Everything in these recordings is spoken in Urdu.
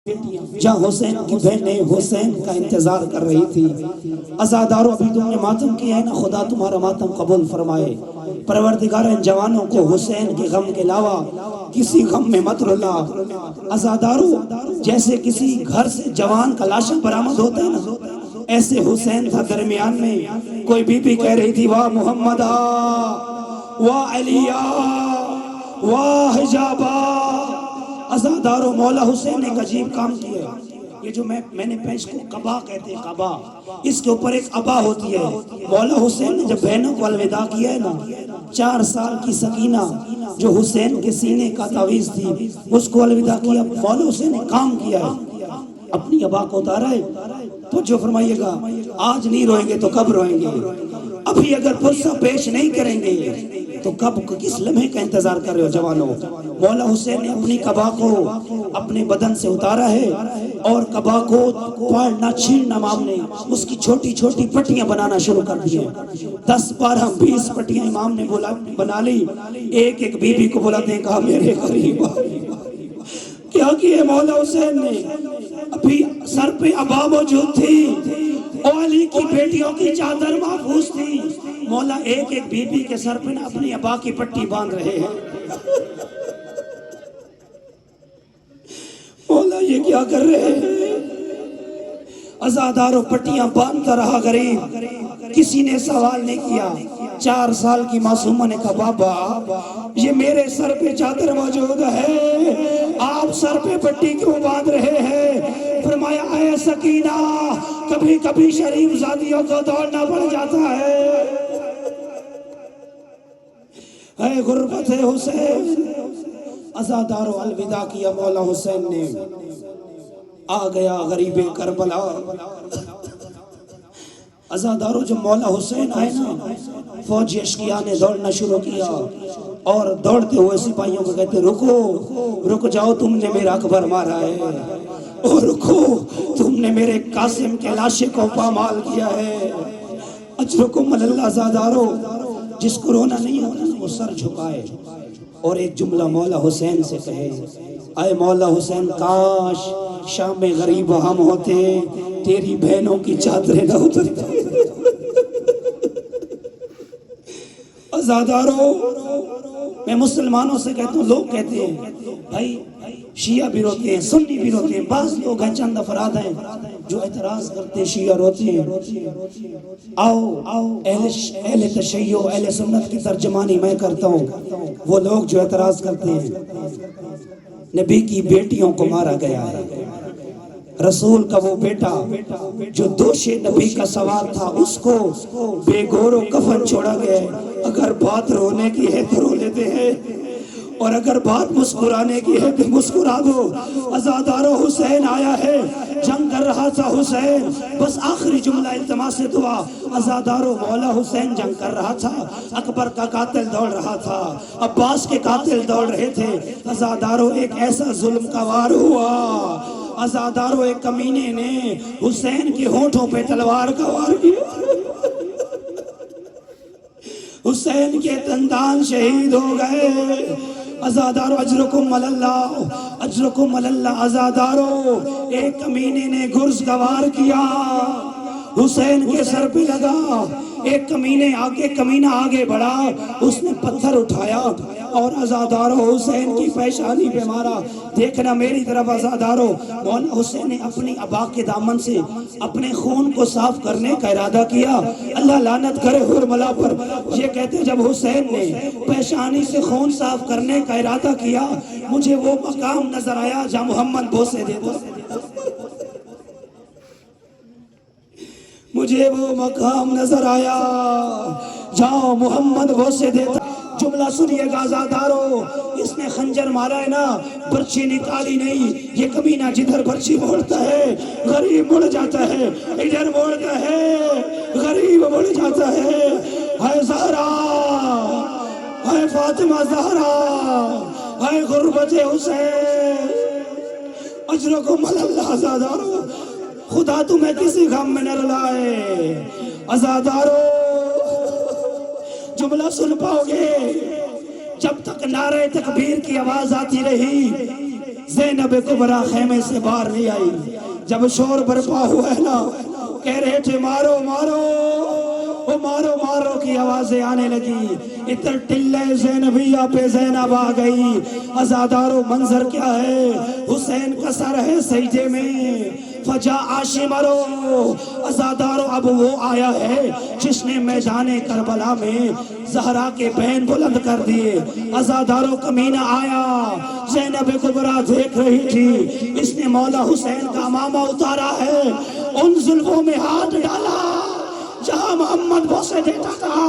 جہاں حسین کی بہنیں حسین کا انتظار کر رہی تھی. عزادارو ابھی تم نے ماتم کیا ہے نا، خدا تمہارا ماتم قبول فرمائے. پروردگار ان جوانوں کو حسین کے غم کے علاوہ کسی غم میں مت رلا. عزادارو جیسے کسی گھر سے جوان کا لاشا برآمد ہوتا ہے نا، ایسے حسین تھا درمیان میں. کوئی بی بی کہہ رہی تھی واہ محمدہ واہ علیہ واہ حجابہ. عزادارو مولا حسین نے ایک عجیب کام کیا. یہ جو میں نے پیش کو قبا کہتے ہیں، قبا، اس کے اوپر ایک عبا ہوتی ہے. مولا حسین نے جب بہنوں کو الوداع کیا ہے نا، 4 سال کی سکینہ جو حسین کے سینے کا تعویذ تھی اس کو الوداع کیا. مولا حسین نے کام کیا ہے، اپنی عبا کو اتارا ہے. تو جو فرمائیے گا آج نہیں روئیں گے تو کب روئیں گے؟ ابھی اگر پرسہ پیش نہیں کریں گے تو کب کس لمحے کا انتظار کر رہے ہو جوانوں؟ مولا حسین نے اپنی قبا کو اپنے بدن سے اتارا ہے اور قبا کو پاڑنا چھیڑنا امام نے اس کی چھوٹی چھوٹی پٹیاں بنانا شروع کر دی ہیں. 10 12 20 پٹیاں امام نے بنا لی. ایک ایک بی بی کو بلاتے ہیں، کہا میرے قریب کیا کیا مولا حسین نے؟ ابھی سر پہ عبا موجود تھی، علی کی بیٹیوں کی چادر محفوظ تھی. مولا ایک ایک بی بی کے سر پہ اپنی عبا کی پٹی باندھ رہے ہیں. مولا یہ کیا کر رہے ہیں؟ عزادارو پٹیاں باندھتا رہا غریب، کسی نے سوال نہیں کیا. 4 سال کی معصومہ نے کہا بابا یہ میرے سر پہ چادر موجود ہے، آپ سر پہ پٹی کیوں باندھ رہے ہیں؟ فرمایا اے سکینہ، کبھی کبھی شریف زادیوں کو دوڑنا پڑ جاتا ہے. اے غربت حسین. عزادارو الوداع کیا مولا حسین نے. آ گیا غریب کربلا. عزادارو جب مولا حسین آئے نا، فوجی اشقیاء نے دوڑنا شروع کیا اور دوڑتے ہوئے سپاہیوں کو کہتے رکو جاؤ، تم نے میرا اکبر مارا ہے. اور رکو، تم نے میرے قاسم کے لاشے کو پامال کیا ہے. اجرکم اللہ. عزادارو جس کو رونا نہیں ہوتا نا وہ سر جھکائے اور ایک جملہ مولا حسین سے کہے، اے مولا حسین کاش شام غریب ہم ہوتے، تیری بہنوں کی چادریں نہ اترتی. عزادارو میں مسلمانوں سے کہتا ہوں، لوگ کہتے ہیں بھائی شیعہ بھی روتے ہیں، سنی بھی روتے ہیں. بعض لوگ ہیں، چند افراد ہیں جو اعتراض کرتے شیعہ روتے ہیں. آؤ اہل تشیع اہل سنت کی ترجمانی میں کرتا ہوں. وہ لوگ جو اعتراض کرتے ہیں نبی کی بیٹیوں کو مارا گیا ہے، رسول کا وہ بیٹا جو دوش نبی کا سوار تھا اس کو بے گور و کفن چھوڑا گیا ہے. اگر بات رونے کی ہے تو رو لیتے ہیں، اور اگر بات مسکرانے کی ہے تو مسکرا دو. عزادارو حسین آیا ہے، جنگ کر رہا تھا حسین. بس آخری جملہ التماس دعا. عزادارو مولا حسین جنگ کر رہا تھا، اکبر کا قاتل دوڑ رہا تھا، عباس کے قاتل دوڑ رہے تھے. عزادارو ایک ایسا ظلم کا وار ہوا، عزادارو ایک کمینے نے حسین کے ہونٹوں پہ تلوار کا وار کیا. حسین کے دندان شہید ہو گئے. عزادارو اجرکم اللہ، اجرکم اللہ. عزادارو ایک کمینے نے گرز کا وار کیا، حسین کے سر پہ لگا. ایک کمینہ آگے بڑھا، اس نے پتھر اٹھایا اور عزادارو حسین کی پیشانی پہ مارا. دیکھنا میری طرف. عزادارو مولا حسین نے اپنی عبا کے دامن سے اپنے خون کو صاف کرنے کا ارادہ کیا. اللہ لعنت کرے حرملا پر. یہ کہتے جب حسین نے پیشانی سے خون صاف کرنے کا ارادہ کیا، مجھے وہ مقام نظر آیا جہاں محمد بوسے دیتا. مجھے وہ مقام نظر آیا جہاں محمد بوسے دیتا. جملہ سنیے گا عزادارو، اس نے خنجر مارا ہے نا، برچی نکالی نہیں. یہ کمینہ جدھر برچی موڑتا ہے غریب مڑ جاتا ہے، ادھر موڑتا ہے غریب مڑ جاتا ہے. اے زہرا، اے فاطمہ زہرا، اے غربت حسین. اجرکم اللہ. عزادارو خدا تمہیں کسی غم میں نہ رلائے. عزادارو جملہ سن پاؤ گے، جب تک نعرہ تکبیر کی آواز آتی رہی زینب کبریٰ خیمے سے باہر نہیں آئی. جب شور برپا ہوا ہے نا، کہہ رہے تھے مارو مارو، وہ مارو مارو کی آوازیں آنے لگی. اتر ٹلے زینبیہ پہ زینب آ گئی. عزادارو منظر کیا ہے؟ حسین کا سر ہے سجدے میں. فجاء شمرو، عزادارو اب وہ آیا ہے جس نے میدان کربلا میں زہرا کے بین بلند کر دیے. عزادارو کمینہ آیا. زینب کبریٰ دیکھ رہی تھی، اس نے مولا حسین کا امامہ اتارا ہے، ان زلفوں میں ہاتھ ڈالا جہاں محمد بوسے دیتا تھا.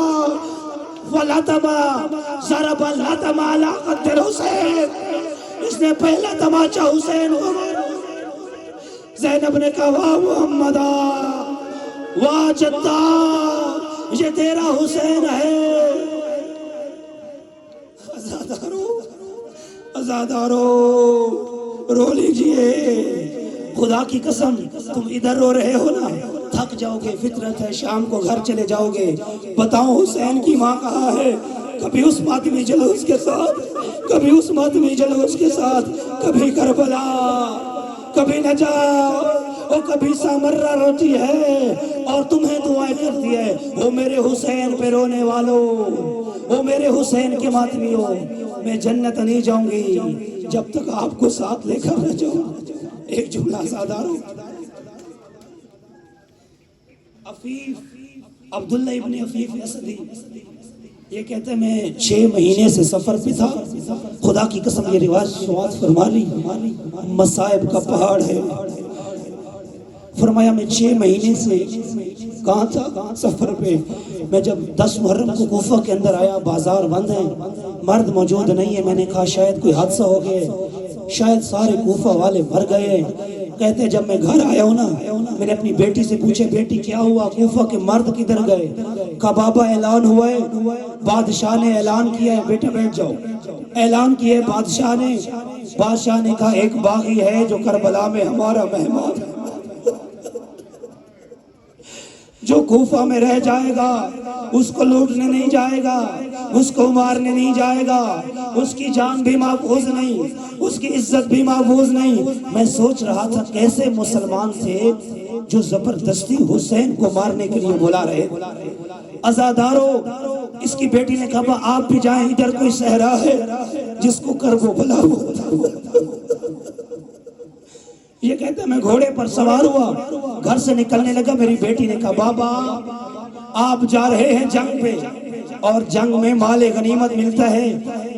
وَلَتَمَا ضَرَبَ اللَّتَمَ عَلَىٰ قَدِّ حسین، اس نے پہلا تماچا حسین کو مارا. زینب نے کہا واہ محمدہ، واہ جدہ، یہ تیرا حسین ہے. عزادارو رو لیجئے. خدا کی قسم تم ادھر رو رہے ہو نا، تھک جاؤ گے، فطرت ہے، شام کو گھر چلے جاؤ گے. بتاؤ حسین کی ماں کہاں ہے؟ کبھی اس ماتمی جلوس کے ساتھ، کبھی اس ماتمی جلوس کے ساتھ، کبھی کربلا، کبھی نجات، اور کبھی سامرہ روتی ہے اور تمہیں دعائیں کرتی ہے. وہ میرے حسین پہ رونے والوں، وہ میرے حسین کے ماتمیوں، میں جنت نہیں جاؤں گی جب تک آپ کو ساتھ لے کر نہ جاؤں. ایک جملہ عزادارو. عفیف، عبداللہ ابن عفیف اسدی یہ کہتے ہیں میں 6 مہینے سے سفر پہ تھا. خدا کی قسم یہ روایت فرما لی، مصائب کا پہاڑ ہے. فرمایا میں 6 مہینے سے کہاں تھا؟ سفر پہ. میں جب 10 محرم کو کوفہ کے اندر آیا، بازار بند ہیں، مرد موجود نہیں ہے. میں نے کہا شاید کوئی حادثہ ہو گیا، شاید سارے کوفہ والے مر گئے. کہتے جب میں گھر آیا ہوں نا، میں نے اپنی بیٹی سے پوچھے بیٹی کیا ہوا، کوفہ کے مرد کدھر گئے؟ کہا بابا اعلان ہوا ہے، بادشاہ نے اعلان کیا ہے. بیٹا بیٹھ جاؤ. اعلان کیا ہے بادشاہ نے کہا ایک باغی ہے جو کربلا میں ہمارا مہمان ہے، جو کوفہ میں رہ جائے گا اس کو لوٹنے نہیں جائے گا، اس کو مارنے نہیں جائے گا، اس کی جان بھی محفوظ نہیں، اس کی عزت بھی محفوظ نہیں. میں سوچ رہا تھا کیسے مسلمان تھے جو زبردستی حسین کو مارنے کے لیے بلا رہے. عزادارو اس کی بیٹی نے کہا آپ بھی جائیں، ادھر کوئی صحرا ہے جس کو کر وہ بلا وہ. یہ کہتا ہے میں گھوڑے پر سوار ہوا، گھر سے نکلنے لگا. میری بیٹی نے کہا بابا آپ جا رہے ہیں جنگ پہ اور جنگ میں مال غنیمت ملتا ہے،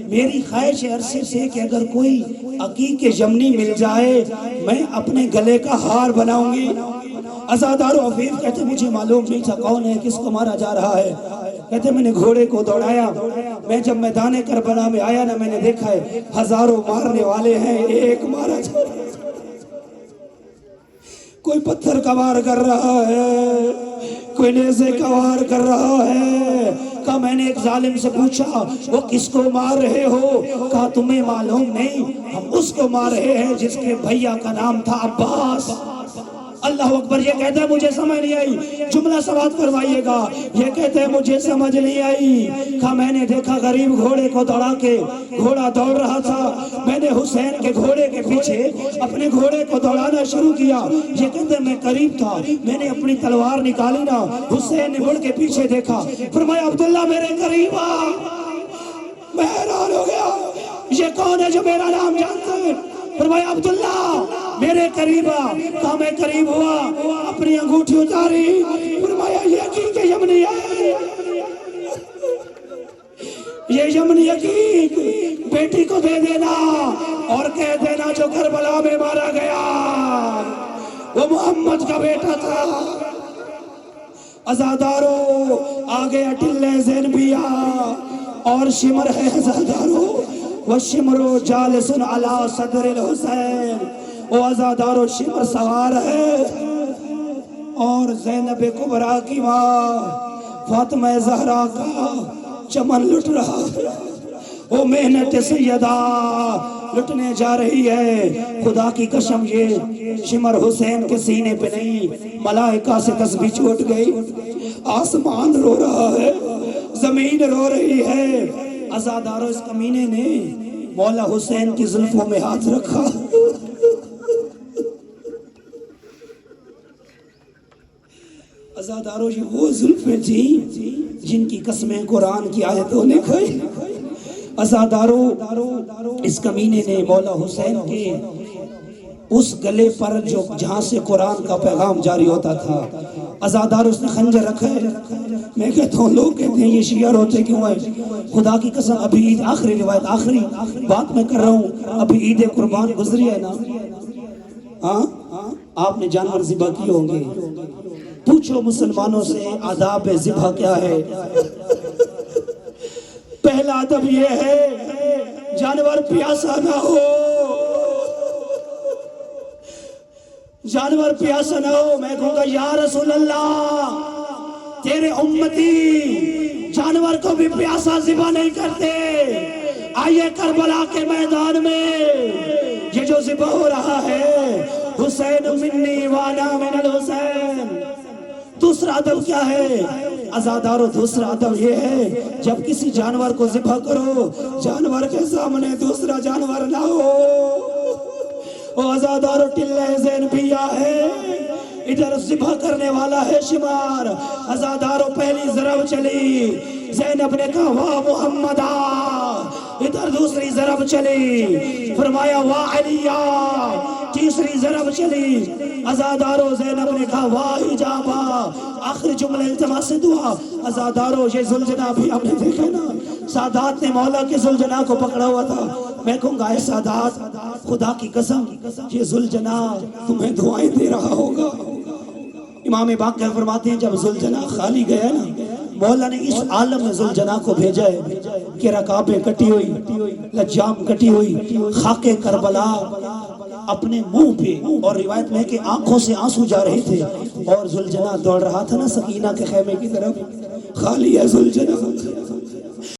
میری خواہش عرصے سے کہ اگر کوئی عقیق یمنی مل جائے میں اپنے گلے کا ہار بناؤں گی. عزادارو عفیف کہتے مجھے معلوم نہیں تھا کون ہے، کس کو مارا جا رہا ہے. کہتے میں نے گھوڑے کو دوڑایا. میں جب میدان کربلا میں آیا نا، میں نے دیکھا ہے ہزاروں مارنے والے ہیں، ایک مارا جا رہا ہے. کوئی پتھر کا وار کر رہا ہے، کوئی نیزے کا وار کر رہا ہے. کہا میں نے ایک ظالم سے پوچھا وہ کس کو مار رہے ہو؟ کہا تمہیں معلوم نہیں، ہم اس کو مار رہے ہیں جس کے بھیا کا نام تھا عباس. اللہ اکبر. یہ کہتے ہیں مجھے سمجھ نہیں آئی. جملہ سماعت کروائیے گا. یہ کہتے ہیں مجھے سمجھ نہیں آئی. کہا میں نے دیکھا غریب گھوڑے کو دوڑا کے، گھوڑا دوڑ رہا تھا، میں نے حسین کے گھوڑے کے پیچھے اپنے گھوڑے کو دوڑانا شروع کیا. یہ کہتے ہیں میں قریب تھا، میں نے اپنی تلوار نکالی نا، حسین نے مڑ کے پیچھے دیکھا، فرمایا عبداللہ میرے قریب آ. میں حیران ہو گیا یہ کون ہے جو میرا نام جانتا ہے؟ فرمایا عبداللہ میرے قریب آ. کہا میں قریب ہوا، اپنی انگوٹھی اتاری، فرمایا یہ عقیق یمنی ہے، یہ یمنی عقیق بیٹی کو دے دینا اور کہہ دینا جو کربلا میں مارا گیا وہ محمد کا بیٹا تھا. عزادارو آگے اٹلے زینبیہ اور شمر ہے. عزادارو وشمرو جالسن علی صدر الحسین. وہ عزادارو شمر سوار ہے اور زینب کبریٰ کی ماں فاطمہ زہرا کا چمن لٹ رہا ہے. وہ محنت سیدہ لٹنے جا رہی ہے. خدا کی قسم یہ شمر حسین کے سینے پہ نہیں، ملائکہ سے تسبیح چھوٹ گئی. آسمان رو رہا ہے، زمین رو رہی ہے. عزادارو اس کمینے نے مولا حسین کی زلفوں میں ہاتھ رکھا. عزادارو یہ وہ زلفیں تھیں جن کی قسمیں قرآن کی آیتوں نے کھائی. عزادارو اس کمینے نے مولا حسین کے اس گلے پر جو جہاں سے قرآن کا پیغام جاری ہوتا تھا، عزادارو اس نے خنجر رکھا ہے. میں کہتا ہوں لوگ کہتے ہیں یہ شیعہ روتے کیوں ہیں؟ خدا کی قسم ابھی عید آخری روایت آخری بات میں کر رہا ہوں، ابھی عید قربان گزری ہے نا. ہاں آپ نے جانور ذبح کیے ہوں گے. پوچھو مسلمانوں سے آداب ذبح کیا ہے. پہلا ادب یہ ہے جانور پیاسا نہ ہو، جانور پیاسا نہ ہو. میں کہوں گا یا رسول اللہ تیرے امتی جانور کو بھی پیاسا ذبح نہیں کرتے. آئیے کربلا کے میدان میں یہ جو ذبح ہو رہا ہے حسین منی وانا من الحسین. دوسرا ادب کیا ہے عزادارو؟ دوسرا ادب یہ ہے جب کسی جانور کو ذبح کرو جانور کے سامنے دوسرا جانور نہ ہو. وہ عزادارو ٹلہ زین بیا ہے، ادھر ذبح کرنے والا ہے شمار. عزادارو پہلی ضرب چلی، زینب نے کہا واہ محمدہ، ادھر دوسری ضرب چلی، فرمایا واہ علیہ، تیسری ضرب چلی. عزادارو زینب نے کہا واہ حجابہ، آخری جملہ التماس سے دعا. عزادارو یہ ذوالجناح بھی ہم نے دیکھا نا، سادات نے مولا کے ذوالجناح کو پکڑا ہوا تھا. میں کہوں گا اے سادات خدا کی قسم یہ ذوالجناح تمہیں دعائیں دے رہا ہوگا. امام باقر فرماتے ہیں جب ذوالجناح خالی گیا نا، مولا نے اس عالم میں ذوالجناح کو بھیجا ہے کہ رکابیں کٹی ہوئی، لجام کٹی ہوئی، خاک کربلا اپنے منہ پہ، اور روایت میں کہ آنکھوں سے آنسو جا رہے تھے، اور ذوالجناح دوڑ رہا تھا نا سکینہ کے خیمے کی طرف. خالی ہے ذوالجناح.